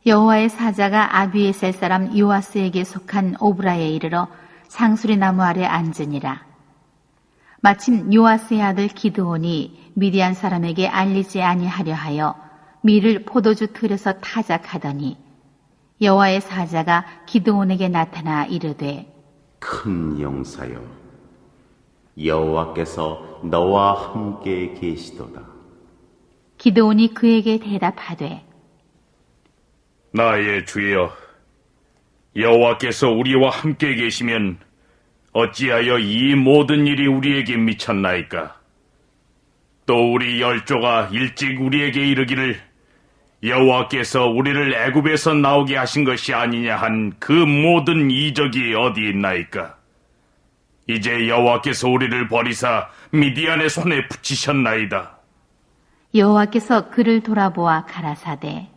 여호와의 사자가 아비에셀 사람 요아스에게 속한 오브라에 이르러 상수리 나무 아래 앉으니라. 마침 요아스의 아들 기드온이 미디안 사람에게 알리지 아니하려 하여 밀을 포도주 틀에서 타작하더니 여호와의 사자가 기드온에게 나타나 이르되 큰 용사여, 여호와께서 너와 함께 계시도다. 기드온이 그에게 대답하되 나의 주여, 여호와께서 우리와 함께 계시면 어찌하여 이 모든 일이 우리에게 미쳤나이까? 또 우리 열조가 일찍 우리에게 이르기를 여호와께서 우리를 애굽에서 나오게 하신 것이 아니냐 한 그 모든 이적이 어디 있나이까? 이제 여호와께서 우리를 버리사 미디안의 손에 붙이셨나이다. 여호와께서 그를 돌아보아 가라사대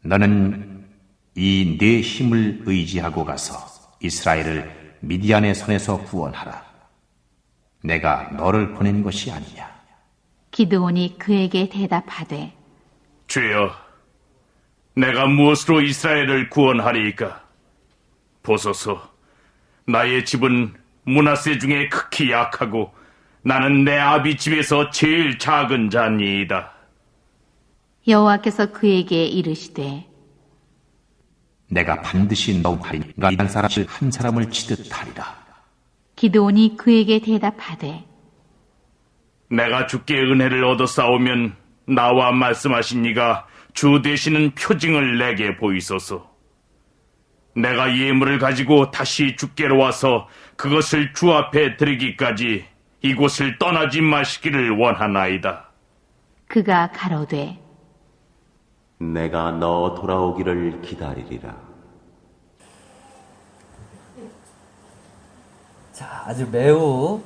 너는 이 네 힘을 의지하고 가서 이스라엘을 미디안의 손에서 구원하라. 내가 너를 보낸 것이 아니냐. 기드온이 그에게 대답하되 주여, 내가 무엇으로 이스라엘을 구원하리이까? 보소서, 나의 집은 므낫세 중에 극히 약하고 나는 내 아비 집에서 제일 작은 자니이다. 여호와께서 그에게 이르시되 내가 반드시 너와 하리니 한 사람을 한 사람을 치듯 하리라. 기드온이 그에게 대답하되 내가 주께 은혜를 얻어 싸우면 나와 말씀하신 이가 주 되시는 표징을 내게 보이소서. 내가 예물을 가지고 다시 주께로 와서 그것을 주 앞에 드리기까지 이곳을 떠나지 마시기를 원하나이다. 그가 가로되 내가 너 돌아오기를 기다리리라. 자, 아주 매우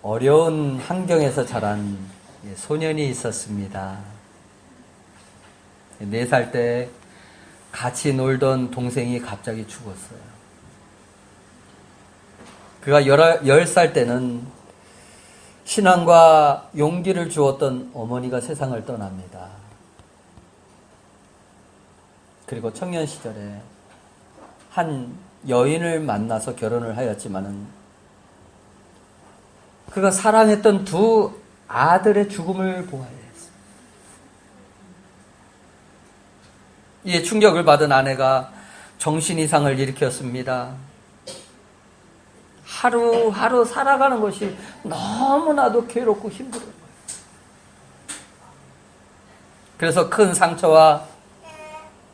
어려운 환경에서 자란 소년이 있었습니다. 4살 때 같이 놀던 동생이 갑자기 죽었어요. 그가 10살 때는 신앙과 용기를 주었던 어머니가 세상을 떠납니다. 그리고 청년 시절에 한 여인을 만나서 결혼을 하였지만은 그가 사랑했던 두 아들의 죽음을 보아야 했습니다. 이에 충격을 받은 아내가 정신 이상을 일으켰습니다. 하루하루 살아가는 것이 너무나도 괴롭고 힘들어요. 그래서 큰 상처와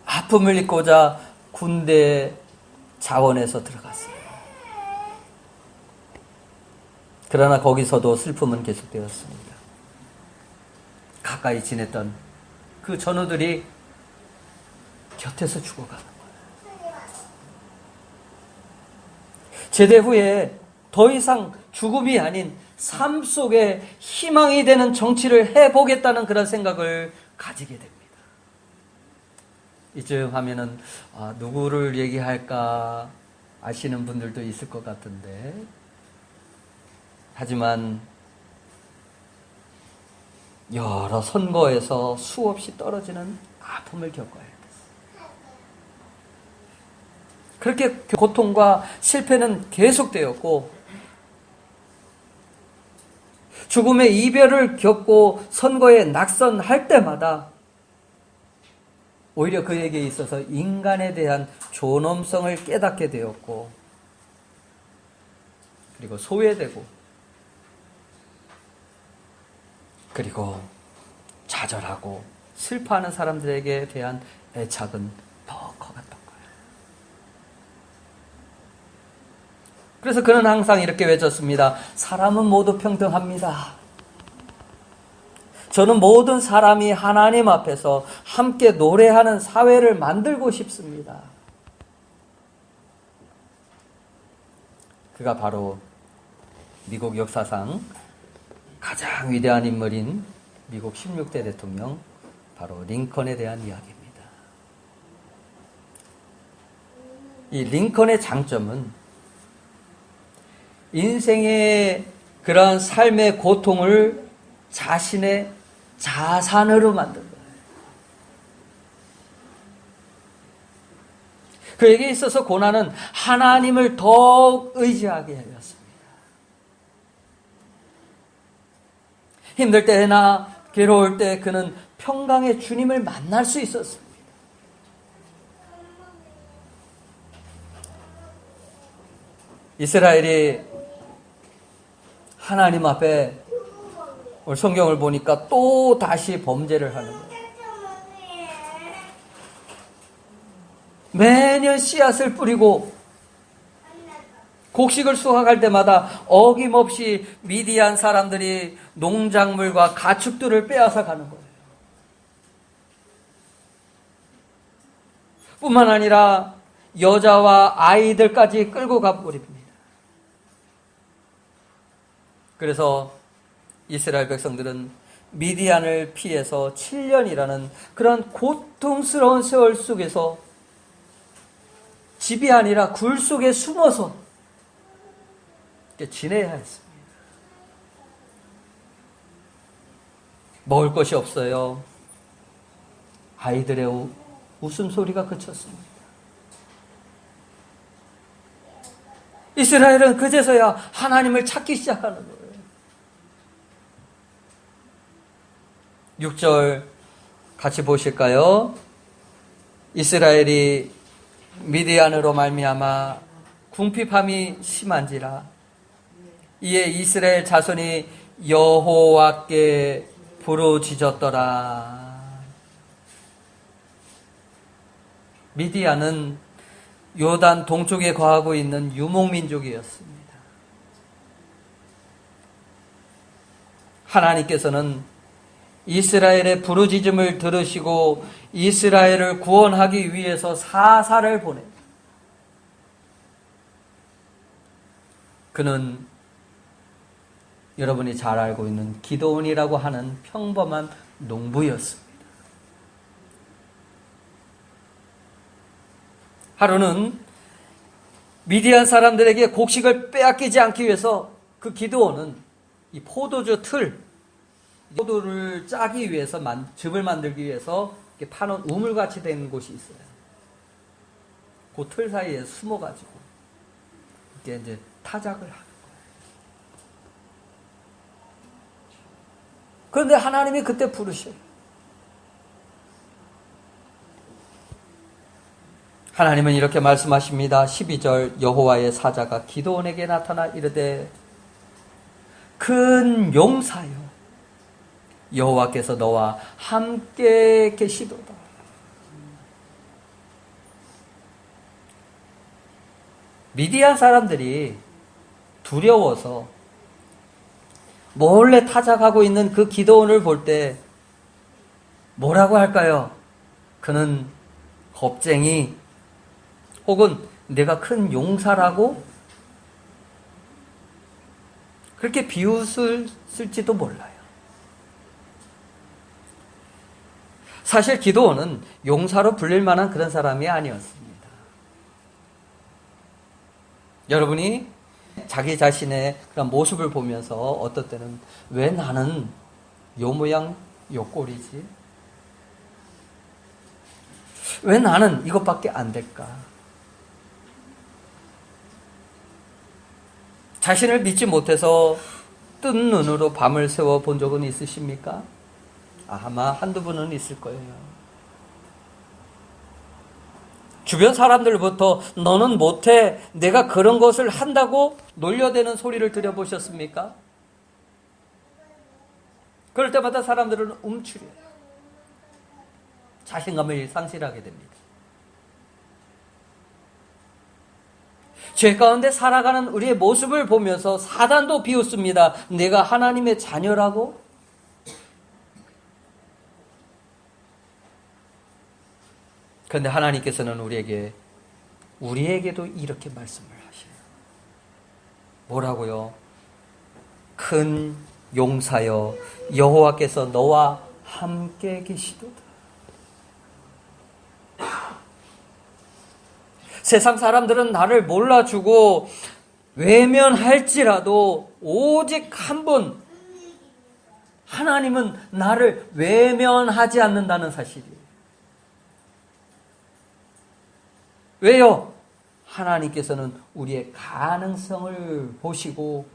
아픔을 잊고자 군대 자원에서 들어갔어요. 그러나 거기서도 슬픔은 계속되었습니다. 가까이 지냈던 그 전우들이 곁에서 죽어가는 거예요. 제대 후에 더 이상 죽음이 아닌 삶 속에 희망이 되는 정치를 해보겠다는 그런 생각을 가지게 됩니다. 이쯤 하면은 누구를 얘기할까 아시는 분들도 있을 것 같은데, 하지만 여러 선거에서 수없이 떨어지는 아픔을 겪어야 했어요. 그렇게 고통과 실패는 계속되었고, 죽음의 이별을 겪고 선거에 낙선할 때마다 오히려 그에게 있어서 인간에 대한 존엄성을 깨닫게 되었고, 그리고 소외되고, 그리고 좌절하고 슬퍼하는 사람들에게 대한 애착은 더 커갔던 거예요. 그래서 그는 항상 이렇게 외쳤습니다. 사람은 모두 평등합니다. 저는 모든 사람이 하나님 앞에서 함께 노래하는 사회를 만들고 싶습니다. 그가 바로 미국 역사상 가장 위대한 인물인 미국 16대 대통령 바로 링컨에 대한 이야기입니다. 이 링컨의 장점은 인생의 그러한 삶의 고통을 자신의 자산으로 만든 거예요. 그에게 있어서 고난은 하나님을 더욱 의지하게 하였습니다. 힘들 때나 괴로울 때 그는 평강의 주님을 만날 수 있었습니다. 이스라엘이 하나님 앞에 오늘 성경을 보니까 또 다시 범죄를 하는 거예요. 매년 씨앗을 뿌리고 곡식을 수확할 때마다 어김없이 미디안 사람들이 농작물과 가축들을 빼앗아 가는 거예요. 뿐만 아니라 여자와 아이들까지 끌고 가버립니다. 그래서 이스라엘 백성들은 미디안을 피해서 7년이라는 그런 고통스러운 세월 속에서 집이 아니라 굴 속에 숨어서 지내야 했습니다. 먹을 것이 없어요. 아이들의 웃음소리가 그쳤습니다. 이스라엘은 그제서야 하나님을 찾기 시작하는 거예요. 6절 같이 보실까요? 이스라엘이 미디안으로 말미암아 궁핍함이 심한지라 이에 이스라엘 자손이 여호와께 부르짖었더라. 미디안은 요단 동쪽에 거하고 있는 유목민족이었습니다. 하나님께서는 이스라엘의 부르짖음을 들으시고 이스라엘을 구원하기 위해서 사사를 보내. 그는 여러분이 잘 알고 있는 기드온이라고 하는 평범한 농부였습니다. 하루는 미디안 사람들에게 곡식을 빼앗기지 않기 위해서 그 기드온은 이 포도주 포도를 짜기 위해서 즙을 만들기 위해서 이렇게 파놓은 우물같이 된 곳이 있어요. 그 틀 사이에 숨어가지고 이렇게 이제 타작을 하는 거예요. 그런데 하나님이 그때 부르셔요. 하나님은 이렇게 말씀하십니다. 12절 여호와의 사자가 기드온에게 나타나 이르되 큰 용사여 여호와께서 너와 함께 계시도다. 미디안 사람들이 두려워서 몰래 타작하고 있는 그 기드온을 볼 때 뭐라고 할까요? 그는 겁쟁이 혹은 내가 큰 용사라고 그렇게 비웃을지도 몰라요. 사실 기드온은 용사로 불릴 만한 그런 사람이 아니었습니다. 여러분이 자기 자신의 그런 모습을 보면서 어떨 때는 왜 나는 요 모양 요 꼴이지? 왜 나는 이것밖에 안 될까? 자신을 믿지 못해서 뜬 눈으로 밤을 새워 본 적은 있으십니까? 아마 한두 분은 있을 거예요. 주변 사람들부터 너는 못해, 내가 그런 것을 한다고 놀려대는 소리를 들어보셨습니까? 그럴 때마다 사람들은 움츠려요. 자신감을 상실하게 됩니다. 죄 가운데 살아가는 우리의 모습을 보면서 사단도 비웃습니다. 내가 하나님의 자녀라고? 그런데 하나님께서는 우리에게도 이렇게 말씀을 하셔요. 뭐라고요? 큰 용사여 여호와께서 너와 함께 계시도다. 세상 사람들은 나를 몰라주고 외면할지라도 오직 한 분, 하나님은 나를 외면하지 않는다는 사실이에요. 왜요? 하나님께서는 우리의 가능성을 보시고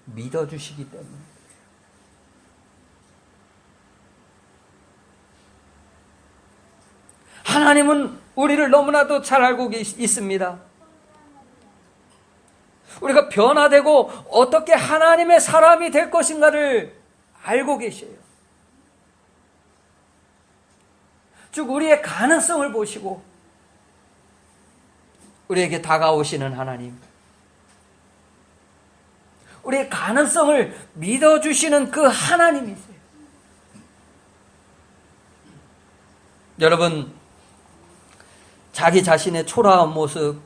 믿어주시기 때문에. 하나님은 우리를 너무나도 잘 알고 있습니다. 우리가 변화되고 어떻게 하나님의 사람이 될 것인가를 알고 계셔요. 즉 우리의 가능성을 보시고 우리에게 다가오시는 하나님, 우리의 가능성을 믿어주시는 그 하나님이세요. 여러분, 자기 자신의 초라한 모습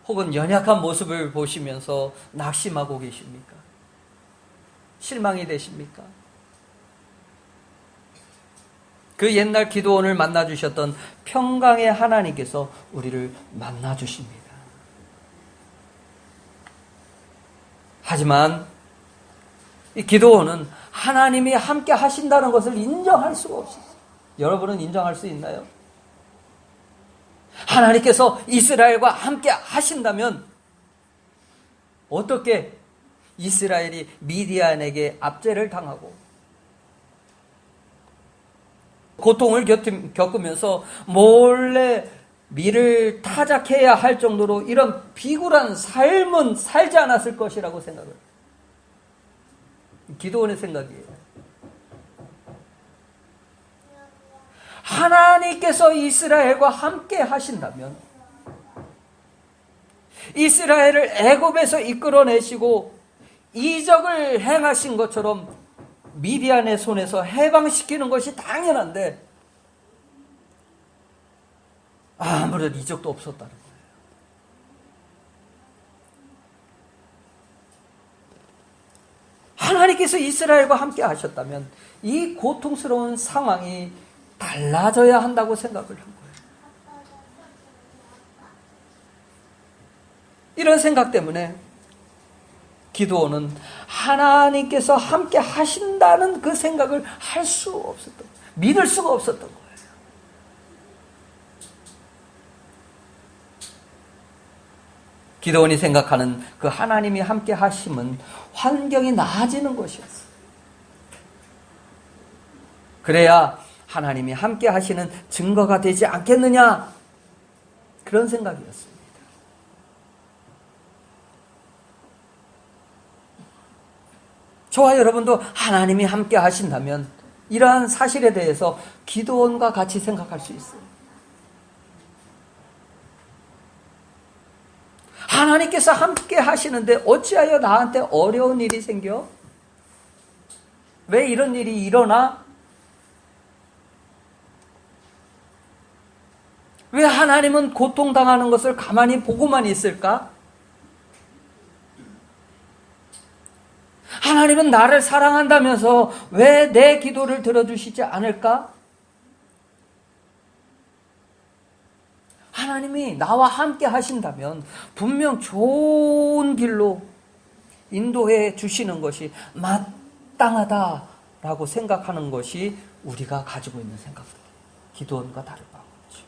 혹은 연약한 모습을 보시면서 낙심하고 계십니까? 실망이 되십니까? 그 옛날 기도원을 만나주셨던 평강의 하나님께서 우리를 만나주십니다. 하지만 이 기도원은 하나님이 함께 하신다는 것을 인정할 수가 없어요. 여러분은 인정할 수 있나요? 하나님께서 이스라엘과 함께 하신다면 어떻게 이스라엘이 미디안에게 압제를 당하고 고통을 겪으면서 몰래 밀을 타작해야 할 정도로 이런 비굴한 삶은 살지 않았을 것이라고 생각을 해요. 기도원의 생각이에요. 하나님께서 이스라엘과 함께 하신다면 이스라엘을 애굽에서 이끌어내시고 이적을 행하신 것처럼 미디안의 손에서 해방시키는 것이 당연한데 아무런 이적도 없었다는 거예요. 하나님께서 이스라엘과 함께 하셨다면 이 고통스러운 상황이 달라져야 한다고 생각을 한 거예요. 이런 생각 때문에 기도원은 하나님께서 함께 하신다는 그 생각을 할 수 없었던 거예요. 믿을 수가 없었던 거예요. 기도원이 생각하는 그 하나님이 함께 하심은 환경이 나아지는 것이었어요. 그래야 하나님이 함께 하시는 증거가 되지 않겠느냐, 그런 생각이었습니다. 저와 여러분도 하나님이 함께 하신다면 이러한 사실에 대해서 기도원과 같이 생각할 수 있어요. 하나님께서 함께 하시는데 어찌하여 나한테 어려운 일이 생겨? 왜 이런 일이 일어나? 왜 하나님은 고통당하는 것을 가만히 보고만 있을까? 하나님은 나를 사랑한다면서 왜 내 기도를 들어주시지 않을까? 하나님이 나와 함께 하신다면 분명 좋은 길로 인도해 주시는 것이 마땅하다라고 생각하는 것이 우리가 가지고 있는 생각입니다. 기도원과 다를 바 없죠.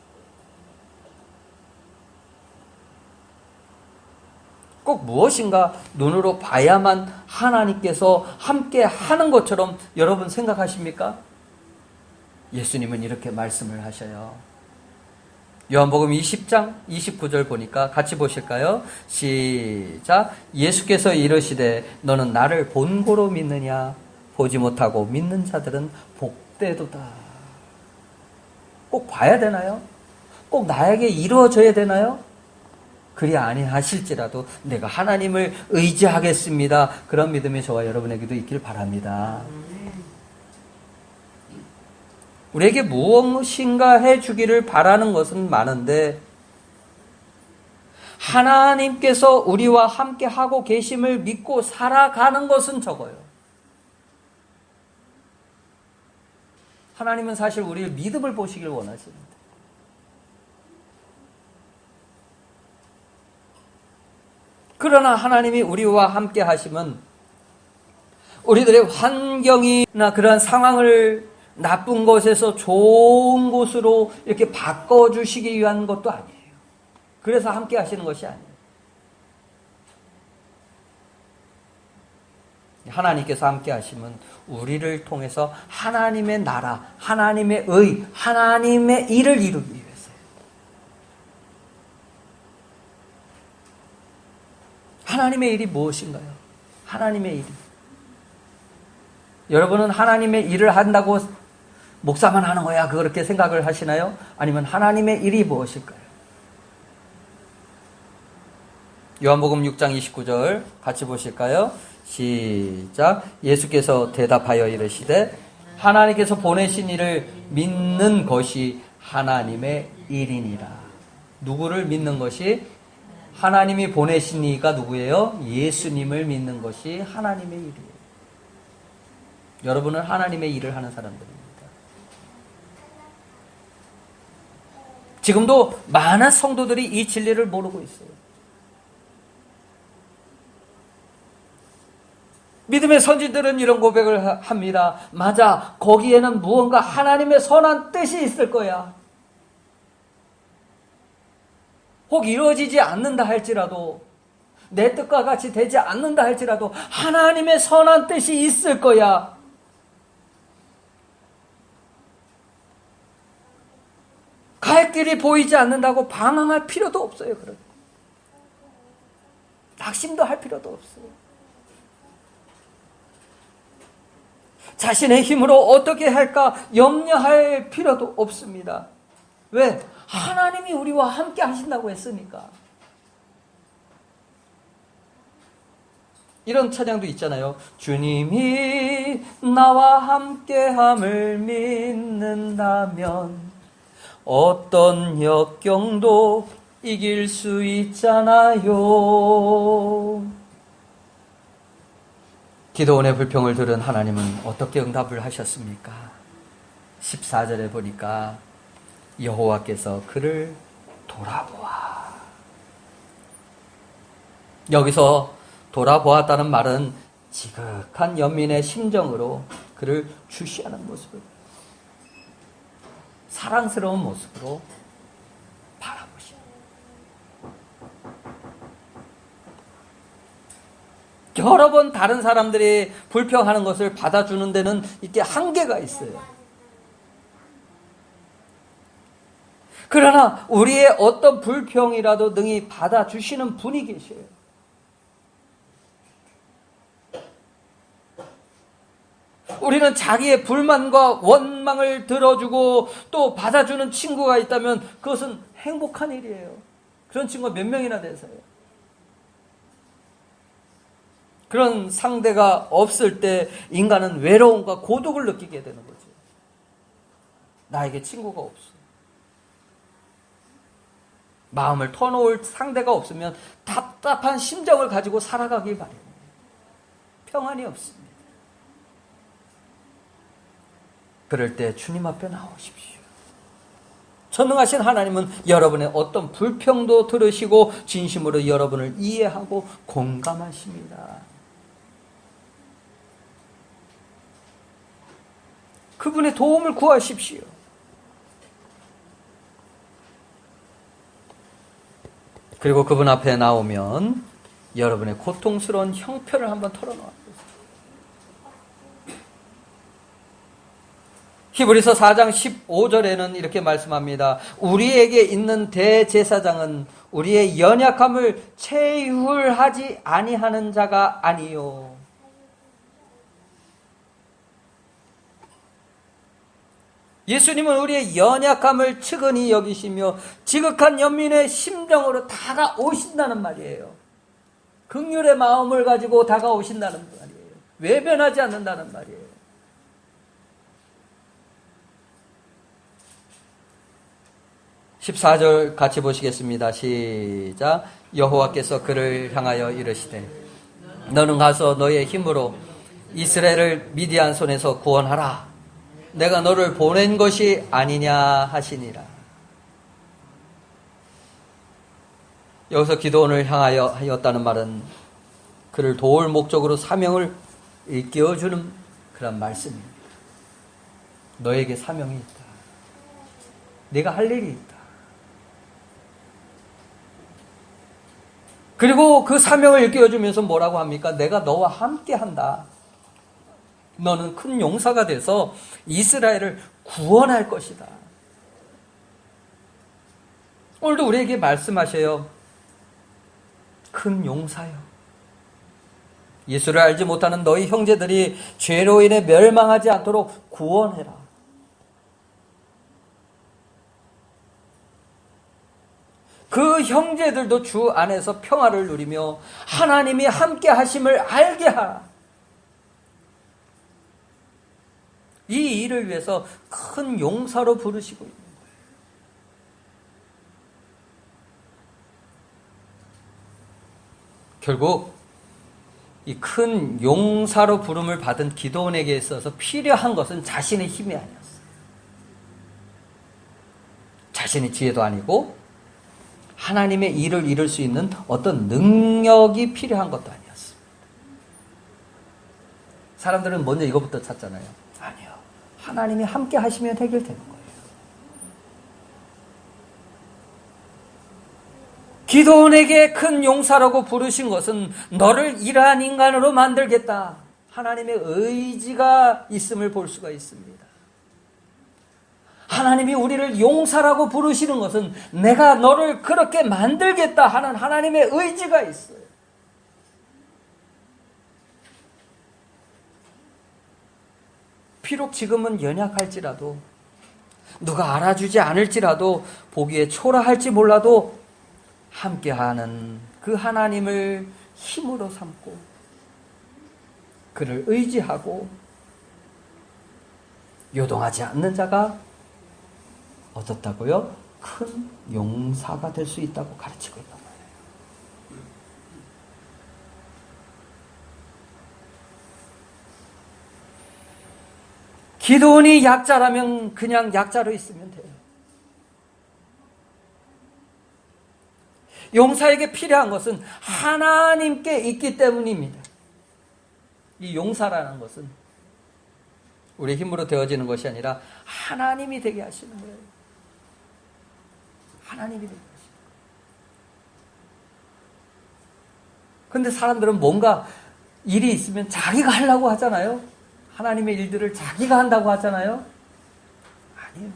꼭 무엇인가 눈으로 봐야만 하나님께서 함께 하는 것처럼 여러분 생각하십니까? 예수님은 이렇게 말씀을 하셔요. 요한복음 20장 29절 보니까 같이 보실까요? 시작. 예수께서 이르시되 너는 나를 본고로 믿느냐? 보지 못하고 믿는 자들은 복되도다. 꼭 봐야 되나요? 꼭 나에게 이루어져야 되나요? 그리 아니하실지라도 내가 하나님을 의지하겠습니다. 그런 믿음이 저와 여러분에게도 있길 바랍니다. 우리에게 무엇인가 해주기를 바라는 것은 많은데 하나님께서 우리와 함께 하고 계심을 믿고 살아가는 것은 적어요. 하나님은 사실 우리의 믿음을 보시길 원하십니다. 그러나 하나님이 우리와 함께 하시면 우리들의 환경이나 그러한 상황을 나쁜 곳에서 좋은 곳으로 이렇게 바꿔주시기 위한 것도 아니에요. 그래서 함께 하시는 것이 아니에요. 하나님께서 함께 하시면 우리를 통해서 하나님의 나라, 하나님의 의, 하나님의 일을 이루기 위해서요. 하나님의 일이 무엇인가요? 하나님의 일이. 여러분은 하나님의 일을 한다고 목사만 하는 거야 그렇게 생각을 하시나요? 아니면 하나님의 일이 무엇일까요? 요한복음 6장 29절 같이 보실까요? 시작. 예수께서 대답하여 이르시되 하나님께서 보내신 이를 믿는 것이 하나님의 일이니라. 누구를 믿는 것이? 하나님이 보내신 이가 누구예요? 예수님을 믿는 것이 하나님의 일이에요. 여러분은 하나님의 일을 하는 사람들입니다. 지금도 많은 성도들이 이 진리를 모르고 있어요. 믿음의 선지들은 이런 고백을 합니다. 맞아, 거기에는 무언가 하나님의 선한 뜻이 있을 거야. 혹 이루어지지 않는다 할지라도, 내 뜻과 같이 되지 않는다 할지라도 하나님의 선한 뜻이 있을 거야. 갈 길이 보이지 않는다고 방황할 필요도 없어요. 그런 낙심도 할 필요도 없어요. 자신의 힘으로 어떻게 할까 염려할 필요도 없습니다. 왜? 하나님이 우리와 함께 하신다고 했으니까. 이런 찬양도 있잖아요. 주님이 나와 함께함을 믿는다면 어떤 역경도 이길 수 있잖아요. 기드온의 불평을 들은 하나님은 어떻게 응답을 하셨습니까? 14절에 보니까 여호와께서 그를 돌아보아. 여기서 돌아보았다는 말은 지극한 연민의 심정으로 그를 주시하는 모습을, 사랑스러운 모습으로 바라보시오. 여러 번 다른 사람들이 불평하는 것을 받아주는 데는 이게 한계가 있어요. 그러나 우리의 어떤 불평이라도 능히 받아주시는 분이 계셔요. 우리는 자기의 불만과 원망을 들어주고 또 받아주는 친구가 있다면 그것은 행복한 일이에요. 그런 친구가 몇 명이나 돼서요. 그런 상대가 없을 때 인간은 외로움과 고독을 느끼게 되는 거죠. 나에게 친구가 없어. 마음을 터놓을 상대가 없으면 답답한 심정을 가지고 살아가기 마련이에요. 평안이 없습니다. 그럴 때 주님 앞에 나오십시오. 전능하신 하나님은 여러분의 어떤 불평도 들으시고 진심으로 여러분을 이해하고 공감하십니다. 그분의 도움을 구하십시오. 그리고 그분 앞에 나오면 여러분의 고통스러운 형편을 한번 털어놓아보세요. 히브리서 4장 15절에는 이렇게 말씀합니다. 우리에게 있는 대제사장은 우리의 연약함을 체휼하지 아니하는 자가 아니요. 예수님은 우리의 연약함을 측은히 여기시며 지극한 연민의 심정으로 다가오신다는 말이에요. 긍휼의 마음을 가지고 다가오신다는 말이에요. 외면하지 않는다는 말이에요. (14절) 같이 보시겠습니다. 시작. 여호와께서 그를 향하여 이르시되 너는 가서 너의 힘으로 이스라엘을 미디안 손에서 구원하라. 내가 너를 보낸 것이 아니냐 하시니라. 여기서 기드온을 향하여 하였다는 말은 그를 도울 목적으로 사명을 일깨워주는 그런 말씀입니다. 너에게 사명이 있다. 네가 할 일이 있다. 그리고 그 사명을 일깨워주면서 뭐라고 합니까? 내가 너와 함께 한다. 너는 큰 용사가 돼서 이스라엘을 구원할 것이다. 오늘도 우리에게 말씀하셔요. 큰 용사요. 예수를 알지 못하는 너희 형제들이 죄로 인해 멸망하지 않도록 구원해라. 그 형제들도 주 안에서 평화를 누리며 하나님이 함께 하심을 알게 하라. 이 일을 위해서 큰 용사로 부르시고 있는 거예요. 결국 이 큰 용사로 부름을 받은 기드온에게 있어서 필요한 것은 자신의 힘이 아니었어요. 자신의 지혜도 아니고 하나님의 일을 이룰 수 있는 어떤 능력이 필요한 것도 아니었습니다. 사람들은 먼저 이것부터 찾잖아요. 아니요. 하나님이 함께 하시면 해결되는 거예요. 기드온에게 큰 용사라고 부르신 것은 너를 이러한 인간으로 만들겠다. 하나님의 의지가 있음을 볼 수가 있습니다. 하나님이 우리를 용사라고 부르시는 것은 내가 너를 그렇게 만들겠다 하는 하나님의 의지가 있어요. 비록 지금은 연약할지라도 누가 알아주지 않을지라도 보기에 초라할지 몰라도 함께하는 그 하나님을 힘으로 삼고 그를 의지하고 요동하지 않는 자가 어떻다고요? 큰 용사가 될 수 있다고 가르치고 있는 거예요. 기드온이 약자라면 그냥 약자로 있으면 돼요. 용사에게 필요한 것은 하나님께 있기 때문입니다. 이 용사라는 것은 우리 힘으로 되어지는 것이 아니라 하나님이 되게 하시는 거예요. 하나님이 되게 하시는 거예요. 그런데 사람들은 뭔가 일이 있으면 자기가 하려고 하잖아요. 하나님의 일들을 자기가 한다고 하잖아요. 아니에요.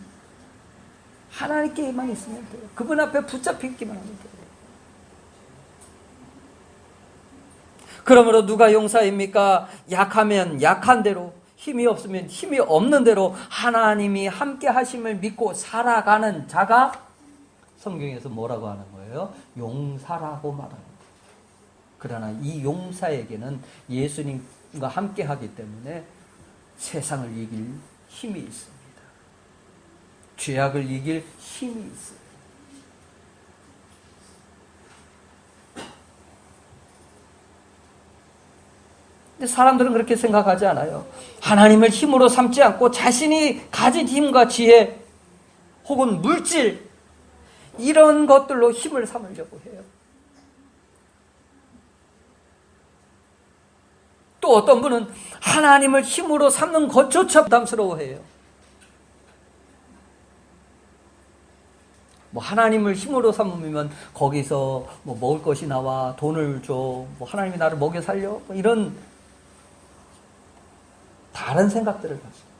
하나님께만 있으면 돼요. 그분 앞에 붙잡히기만 하면 돼요. 그러므로 누가 용사입니까? 약하면 약한 대로, 힘이 없으면 힘이 없는 대로 하나님이 함께 하심을 믿고 살아가는 자가 성경에서 뭐라고 하는 거예요? 용사라고 말하는 거예요. 그러나 이 용사에게는 예수님과 함께 하기 때문에 세상을 이길 힘이 있습니다. 죄악을 이길 힘이 있어요. 근데 사람들은 그렇게 생각하지 않아요. 하나님을 힘으로 삼지 않고 자신이 가진 힘과 지혜 혹은 물질 이런 것들로 힘을 삼으려고 해요. 또 어떤 분은 하나님을 힘으로 삼는 것조차 부담스러워해요. 뭐 하나님을 힘으로 삼으면 거기서 뭐 먹을 것이 나와, 돈을 줘, 뭐 하나님이 나를 먹여 살려, 뭐 이런 다른 생각들을 가지고.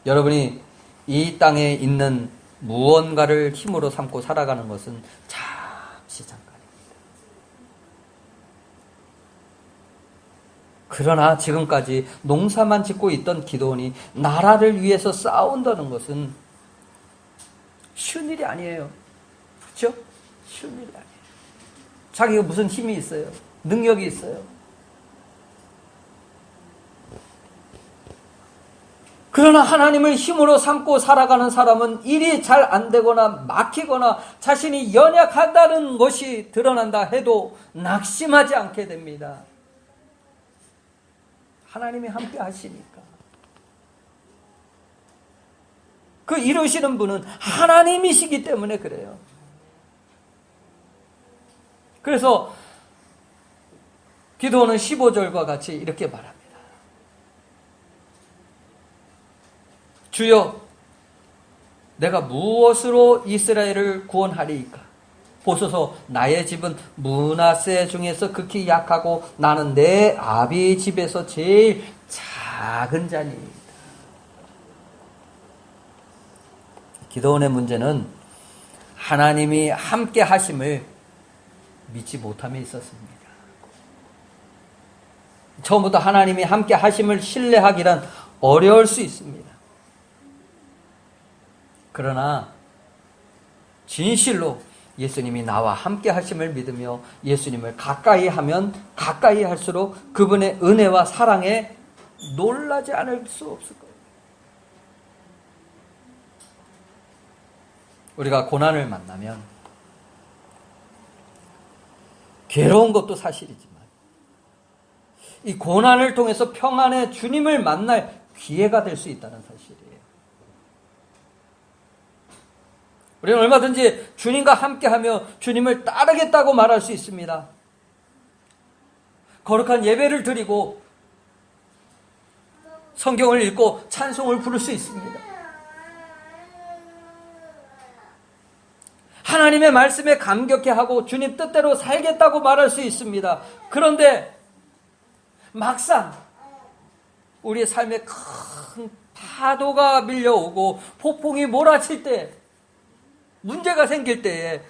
여러분이 이 땅에 있는 무언가를 힘으로 삼고 살아가는 것은 잠시 잠깐입니다. 그러나 지금까지 농사만 짓고 있던 기드온이 나라를 위해서 싸운다는 것은 쉬운 일이 아니에요. 그렇죠? 쉬운 일이 아니에요. 자기가 무슨 힘이 있어요? 능력이 있어요. 그러나 하나님을 힘으로 삼고 살아가는 사람은 일이 잘 안 되거나 막히거나 자신이 연약하다는 것이 드러난다 해도 낙심하지 않게 됩니다. 하나님이 함께 하시니까. 그 이루시는 분은 하나님이시기 때문에 그래요. 그래서 기도는 15절과 같이 이렇게 말합니다. 주여 내가 무엇으로 이스라엘을 구원하리이까? 보소서, 나의 집은 므낫세 중에서 극히 약하고 나는 내 아비 집에서 제일 작은 자니이다. 기드온의 문제는 하나님이 함께 하심을 믿지 못함에 있었습니다. 처음부터 하나님이 함께 하심을 신뢰하기란 어려울 수 있습니다. 그러나 진실로 예수님이 나와 함께 하심을 믿으며 예수님을 가까이 하면 가까이 할수록 그분의 은혜와 사랑에 놀라지 않을 수 없을 거예요. 우리가 고난을 만나면 괴로운 것도 사실이지만 이 고난을 통해서 평안의 주님을 만날 기회가 될 수 있다는 사실이에요. 우리는 얼마든지 주님과 함께하며 주님을 따르겠다고 말할 수 있습니다. 거룩한 예배를 드리고 성경을 읽고 찬송을 부를 수 있습니다. 하나님의 말씀에 감격해하고 주님 뜻대로 살겠다고 말할 수 있습니다. 그런데 막상 우리의 삶에 큰 파도가 밀려오고 폭풍이 몰아칠 때, 문제가 생길 때에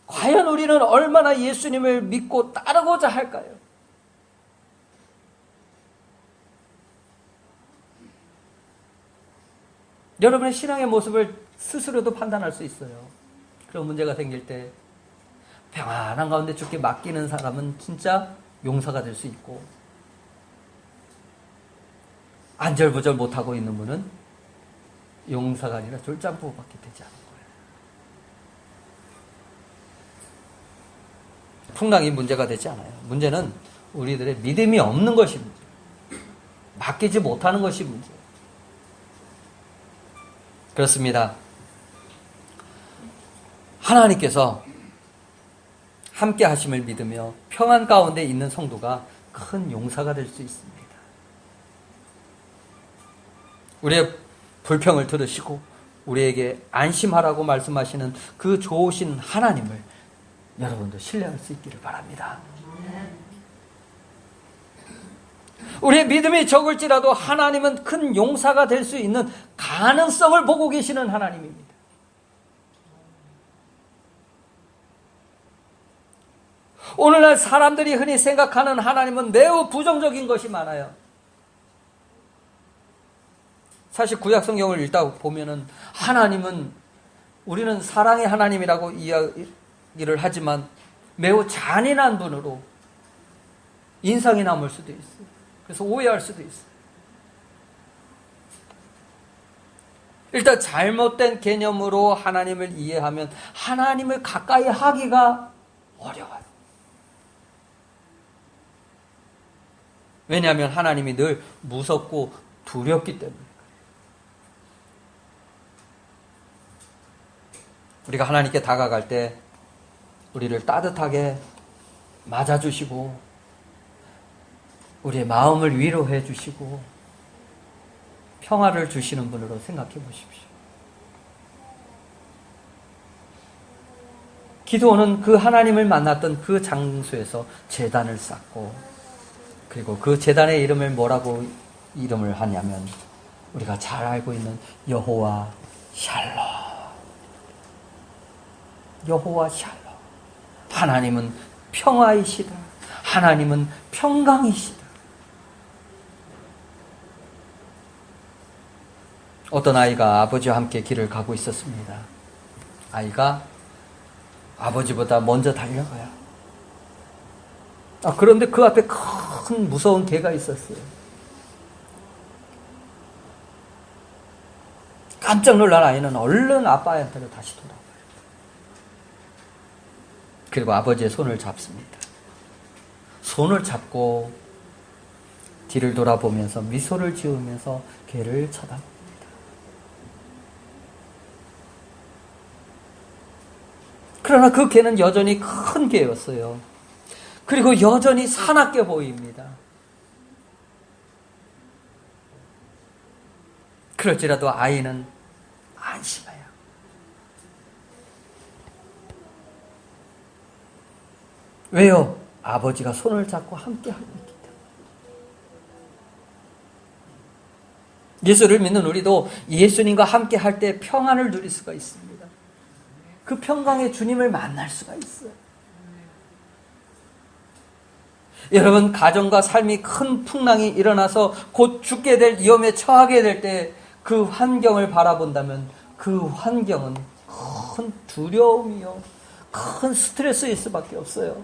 과연 우리는 얼마나 예수님을 믿고 따르고자 할까요? 여러분의 신앙의 모습을 스스로도 판단할 수 있어요. 그런 문제가 생길 때 평안한 가운데 주께 맡기는 사람은 진짜 용사가 될 수 있고, 안절부절 못하고 있는 분은 용사가 아니라 졸장부밖에 되지 않는 거예요. 풍랑이 문제가 되지 않아요. 문제는 우리들의 믿음이 없는 것이 문제예요. 맡기지 못하는 것이 문제예요. 그렇습니다. 하나님께서 함께 하심을 믿으며 평안 가운데 있는 성도가 큰 용사가 될 수 있습니다. 우리의 불평을 들으시고 우리에게 안심하라고 말씀하시는 그 좋으신 하나님을 여러분도 신뢰할 수 있기를 바랍니다. 우리의 믿음이 적을지라도 하나님은 큰 용사가 될 수 있는 가능성을 보고 계시는 하나님입니다. 오늘날 사람들이 흔히 생각하는 하나님은 매우 부정적인 것이 많아요. 사실 구약 성경을 읽다 보면은 하나님은, 우리는 사랑의 하나님이라고 이야기를 하지만 매우 잔인한 분으로 인상이 남을 수도 있어요. 그래서 오해할 수도 있어요. 일단 잘못된 개념으로 하나님을 이해하면 하나님을 가까이 하기가 어려워요. 왜냐하면 하나님이 늘 무섭고 두렵기 때문에. 우리가 하나님께 다가갈 때 우리를 따뜻하게 맞아주시고 우리의 마음을 위로해 주시고 평화를 주시는 분으로 생각해 보십시오. 기드온은 그 하나님을 만났던 그 장소에서 제단을 쌓고, 그리고 그 제단의 이름을 뭐라고 이름을 하냐면 우리가 잘 알고 있는 여호와 샬롬. 여호와 샬롬. 하나님은 평화이시다. 하나님은 평강이시다. 어떤 아이가 아버지와 함께 길을 가고 있었습니다. 아이가 아버지보다 먼저 달려가요. 그런데 그 앞에 큰 무서운 개가 있었어요. 깜짝 놀란 아이는 얼른 아빠한테로 다시 돌아와요. 그리고 아버지의 손을 잡습니다. 손을 잡고 뒤를 돌아보면서 미소를 지으면서 개를 쳐다봅니다. 그러나 그 개는 여전히 큰 개였어요. 그리고 여전히 사납게 보입니다. 그럴지라도 아이는 안심해요. 왜요? 아버지가 손을 잡고 함께하고 있기 때문에. 예수를 믿는 우리도 예수님과 함께할 때 평안을 누릴 수가 있습니다. 그 평강의 주님을 만날 수가 있어요. 여러분, 가정과 삶이 큰 풍랑이 일어나서 곧 죽게 될 위험에 처하게 될 때 그 환경을 바라본다면 그 환경은 큰 두려움이요, 큰 스트레스일 수밖에 없어요.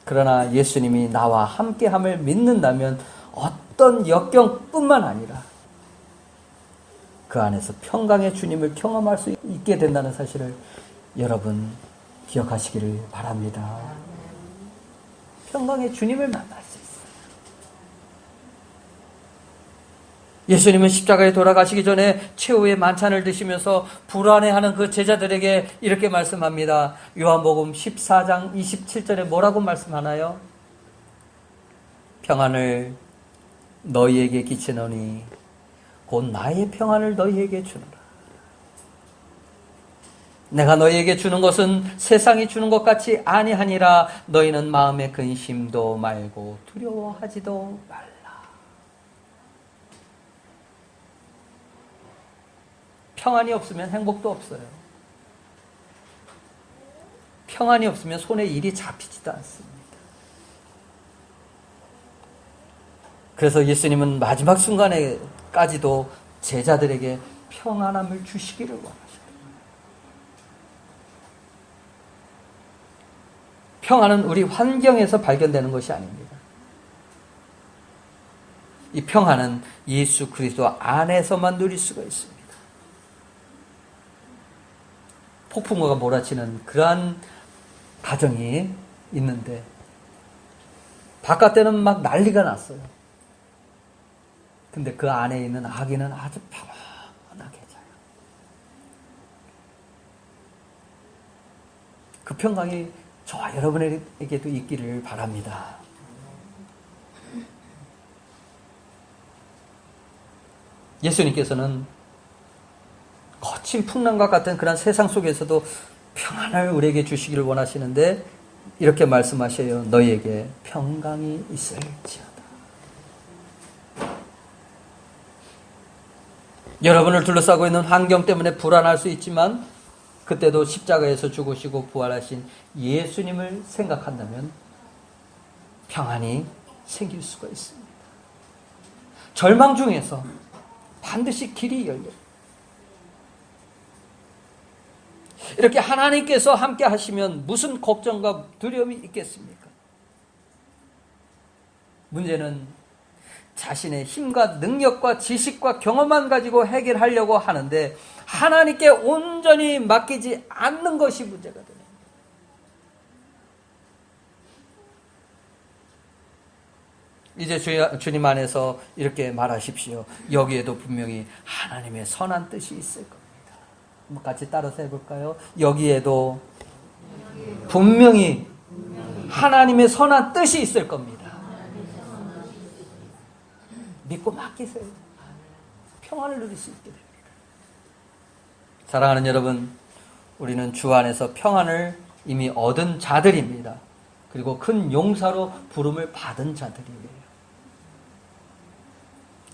그러나 예수님이 나와 함께함을 믿는다면 어떤 역경뿐만 아니라 그 안에서 평강의 주님을 경험할 수 있게 된다는 사실을 여러분 기억하시기를 바랍니다. 평강의 주님을 만날 수 있어요. 예수님은 십자가에 돌아가시기 전에 최후의 만찬을 드시면서 불안해하는 그 제자들에게 이렇게 말씀합니다. 요한복음 14장 27절에 뭐라고 말씀하나요? 평안을 너희에게 끼치노니 곧 나의 평안을 너희에게 주노라. 내가 너희에게 주는 것은 세상이 주는 것 같이 아니하니라. 너희는 마음의 근심도 말고 두려워하지도 말라. 평안이 없으면 행복도 없어요. 평안이 없으면 손에 일이 잡히지도 않습니다. 그래서 예수님은 마지막 순간에까지도 제자들에게 평안함을 주시기를 원하십니다. 평안은 우리 환경에서 발견되는 것이 아닙니다. 이 평안은 예수 그리스도 안에서만 누릴 수가 있습니다. 폭풍우가 몰아치는 그러한 가정이 있는데 바깥에는 막 난리가 났어요. 근데 그 안에 있는 아기는 아주 평안하게 자요. 그 평강이 저와 여러분에게도 있기를 바랍니다. 예수님께서는 거친 풍랑과 같은 그런 세상 속에서도 평안을 우리에게 주시기를 원하시는데 이렇게 말씀하셔요. 너희에게 평강이 있을지어다. 여러분을 둘러싸고 있는 환경 때문에 불안할 수 있지만 그때도 십자가에서 죽으시고 부활하신 예수님을 생각한다면 평안이 생길 수가 있습니다. 절망 중에서 반드시 길이 열려요. 이렇게 하나님께서 함께 하시면 무슨 걱정과 두려움이 있겠습니까? 문제는 자신의 힘과 능력과 지식과 경험만 가지고 해결하려고 하는데 하나님께 온전히 맡기지 않는 것이 문제가 됩니다. 이제 주님 안에서 이렇게 말하십시오. 여기에도 분명히 하나님의 선한 뜻이 있을 겁니다. 같이 따라서 해볼까요? 여기에도 분명히 하나님의 선한 뜻이 있을 겁니다. 믿고 맡기세요. 평안을 누릴 수 있게 됩니다. 사랑하는 여러분, 우리는 주 안에서 평안을 이미 얻은 자들입니다. 그리고 큰 용사로 부름을 받은 자들이에요.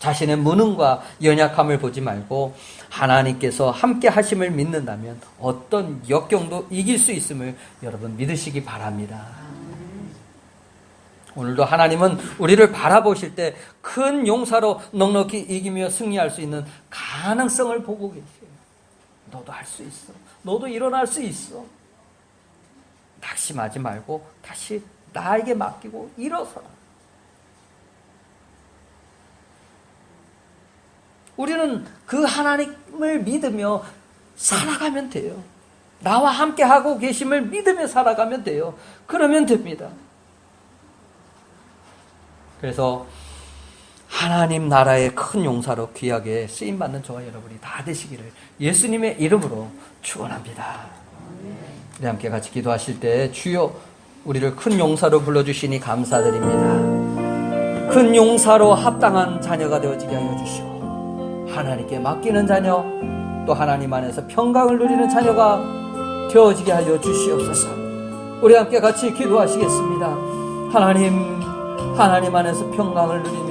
자신의 무능과 연약함을 보지 말고 하나님께서 함께 하심을 믿는다면 어떤 역경도 이길 수 있음을 여러분 믿으시기 바랍니다. 오늘도 하나님은 우리를 바라보실 때 큰 용사로 넉넉히 이기며 승리할 수 있는 가능성을 보고 계세요. 너도 할 수 있어. 너도 일어날 수 있어. 낙심하지 말고 다시 나에게 맡기고 일어서라. 우리는 그 하나님을 믿으며 살아가면 돼요. 나와 함께 하고 계심을 믿으며 살아가면 돼요. 그러면 됩니다. 그래서 하나님 나라의 큰 용사로 귀하게 쓰임받는 저와 여러분이 다 되시기를 예수님의 이름으로 축원합니다. 우리 함께 같이 기도하실 때 주여 우리를 큰 용사로 불러주시니 감사드립니다. 큰 용사로 합당한 자녀가 되어지게 하여 주시고 하나님께 맡기는 자녀, 또 하나님 안에서 평강을 누리는 자녀가 되어지게 하여 주시옵소서. 우리 함께 같이 기도하시겠습니다. 하나님 안에서 평강을 누리며